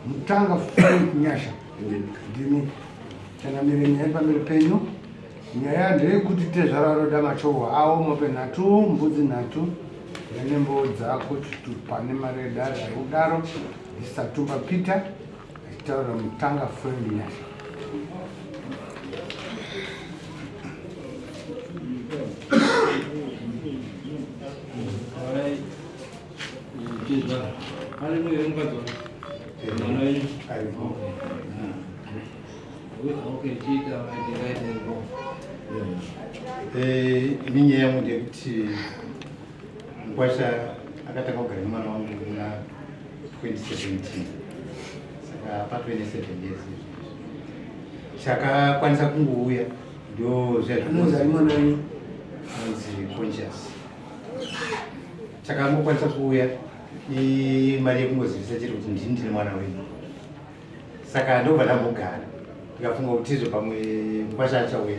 mutanga full nyasha ndini chana miri nyemba miri penyu nyaya ndeyekuti Tezvara roda machohwa awo mope nhatu mbudzi nhatu nembo dzako pane mari yedare ari kudaro ndisatumba Peter achitaura mutanga full nyasha. Inyaya yangu ndeyekuti Mukwasha akatanga kugara nemwana wangu muna 2017 saka pa 27 years chakakwanisa kungouya ndo zvaanonzi mwana wenyu anzi conscious chakangokwanisa kuuya imari yekungozivisa chiri kuti ndini ndine mwana wenyu saka ndobva ndambogara ndikafunga kuti izvo pamwe Mukwasha achauya.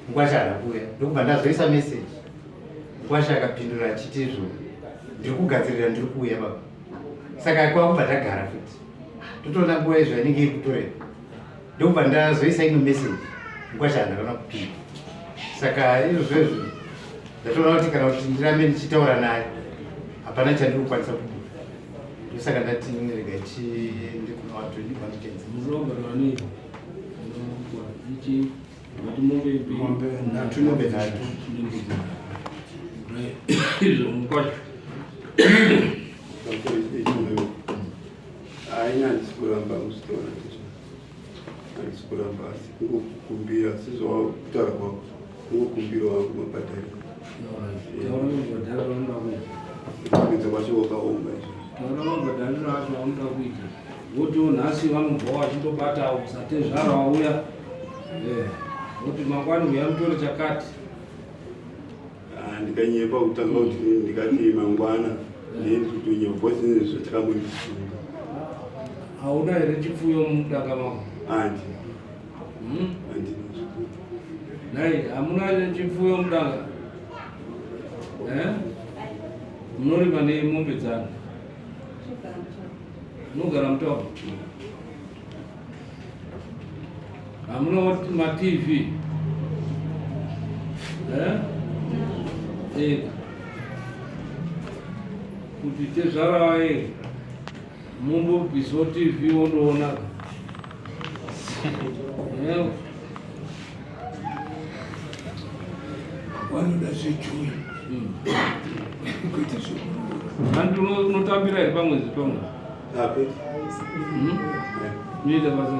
Mukwasha haana kuuya ndokubva ndazoisa meseji Mukwasha akapindura achiti izvo ndiri kugadzirira ndiri kuuya baba saka kwakubva ndagara futi totoona nguva izvo yanenge iri kutorera ndokubva ndazoisa ino meseji Mukwasha haana kana kupinda saka izvozvo izvo ndatoona kuti kana kuti ndirambe ndichitaura naye hapana chandiri kukwanisa kubuda ndosaka ndati rega ndiende kuna vatoni vanotenza mombe nhatu mombe nhatu haina handisi kuramba musitora handisi kuramba asi kungokumbira sizvawakutaura kwako kungokumbira wangu mabhadhariro kupinza kwacho wakaoma mabhadhariro acho aunoda kuita votiwo nhasi vanobva vachitobatawo Tezvara wauya kuti mangwani uya mutore chakati ndikanyepa kutanga kuti ndikati mangwana ndikutonyepa zvinezvi zvatakambondisunga. hauna here chipfuyo mudanga mako? Handina. Nai, hamuna chipfuyo mudanga? Munorima nemombe dzanu? Munogara mutaundi? Hamuna ma-TV? Kuti Tezvara waye mumbobvisawo TV wondoona vanoda zvejuyi kuita handi unotambira here pamwedzi pamwe unoita basa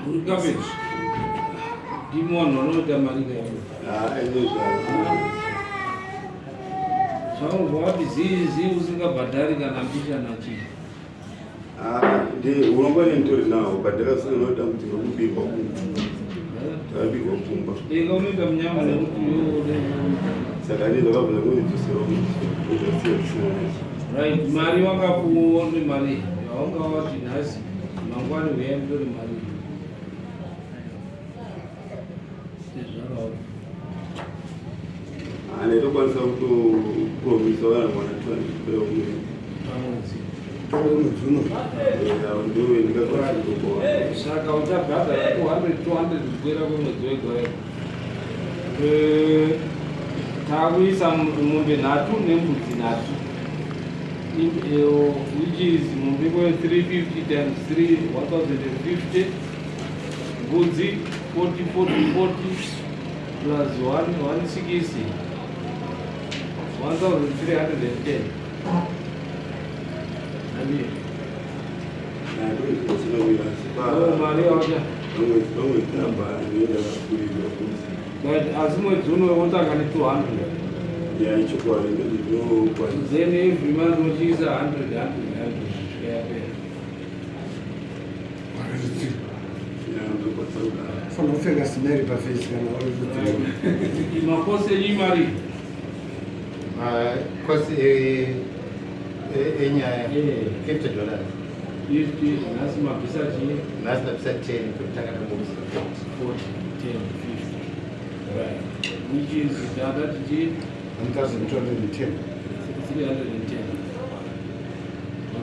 uri kapeti ndimonhu anoita mari kaio zvaunobva wati zii usingabhadhari kana mpisha nachii unomba nenditori nawo bhadhara sina nodambudzirwa kubirwa takabirwa pfumba eka unoita munyama nekuti saka ndizvakabva zvangonidzoserwa right mari wakapuwa ndi mari yaunga wati nhasi mangwani uya nditori mari Tezvara ndinokwanisa kutopromisa vana mwana 200 pamwedzi ndiwe ndingakwanisa saka uchabhadhara 200 kukwera kwemwedzi wega wega takuisa mombe nhatu nembudzi nhatu which is mombe kwe 350 times 3 1050 mbudzi 40 plus 160 1310 mari yacha asi mwedzi uno wotanga ne 200 then every month uchiisa 100 zvikayapera fanopfeka simeri pafesi kana makosi enyimari kosi enyaya $50 nhasi mabhisa chii nhasi mabhisa 10 kutanga pamobisa 40 10 50 right which is tatati chii 1210 310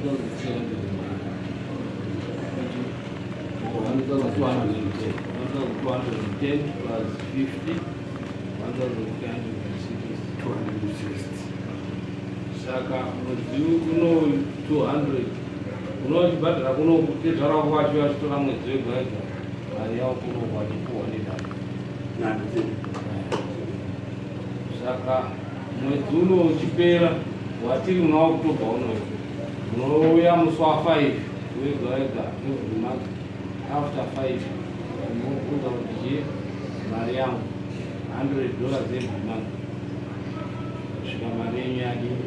1,210 plus 50, 1,360. 260. Saka mwedzi kuno 200 unochibhadhara kuno kutezvara kwacho achitora mwedzi wega wega mari yavo kuno kwachipuwa nedhaka. Saka mwedzi uno uchipera watiri unawo kutobva unouya musi wa5 wega wega every month. After 5 unokuza kuti je mari yangu $100 every month kusvika mari yenyu yadini.